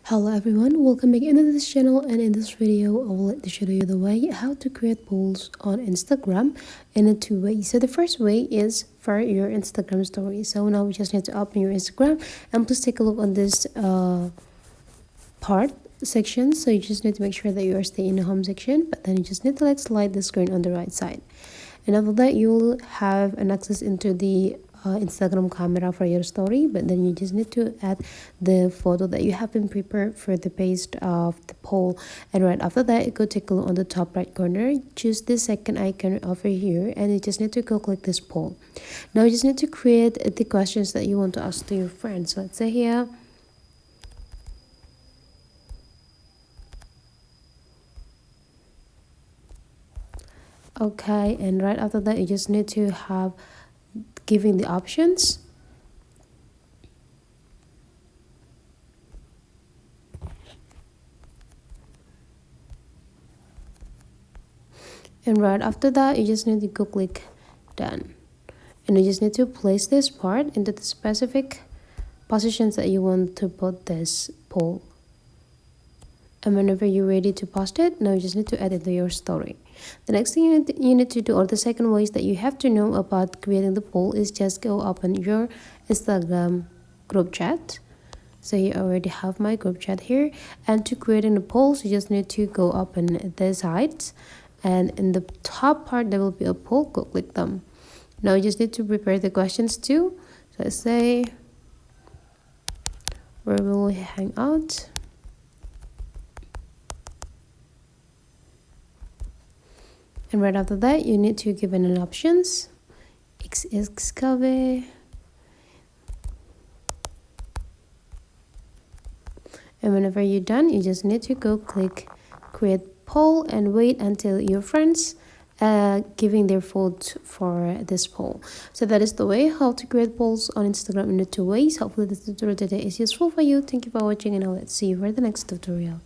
Hello everyone, welcome back into this channel, and in this video I will like to show you the way how to create polls on Instagram in a two ways. So the first way is for your Instagram story. So now we just need to open your Instagram, and please take a look on this part section. So you just need to make sure that you are staying in the home section, but then you just need to like slide the screen on the right side, and after that you will have an access into the Instagram camera for your story. But then you just need to add the photo that you have been prepared for the paste of the poll. And right after that, go take a look on the top right corner, choose the second icon over here, and you just need to go click this poll. Now you just need to create the questions that you want to ask to your friends. So let's say here, okay, and right after that you just need to have giving the options. And right after that you just need to go click done, and you just need to place this part into the specific positions that you want to put this poll. And whenever you're ready to post it, now you just need to add it to your story. The next thing you need to do, or the second ways that you have to know about creating the poll, is just go open your Instagram group chat. So you already have my group chat here, and to creating the polls you just need to go open the sites, and in the top part there will be a poll. Go click them. Now you just need to prepare the questions too. So let's say, where will we hang out? And right after that you need to give an options XXKV. And whenever you're done, you just need to go click create poll and wait until your friends giving their vote for this poll. So that is the way how to create polls on Instagram in the two ways. Hopefully this tutorial today is useful for you. Thank you for watching, and I'll see you for the next tutorial.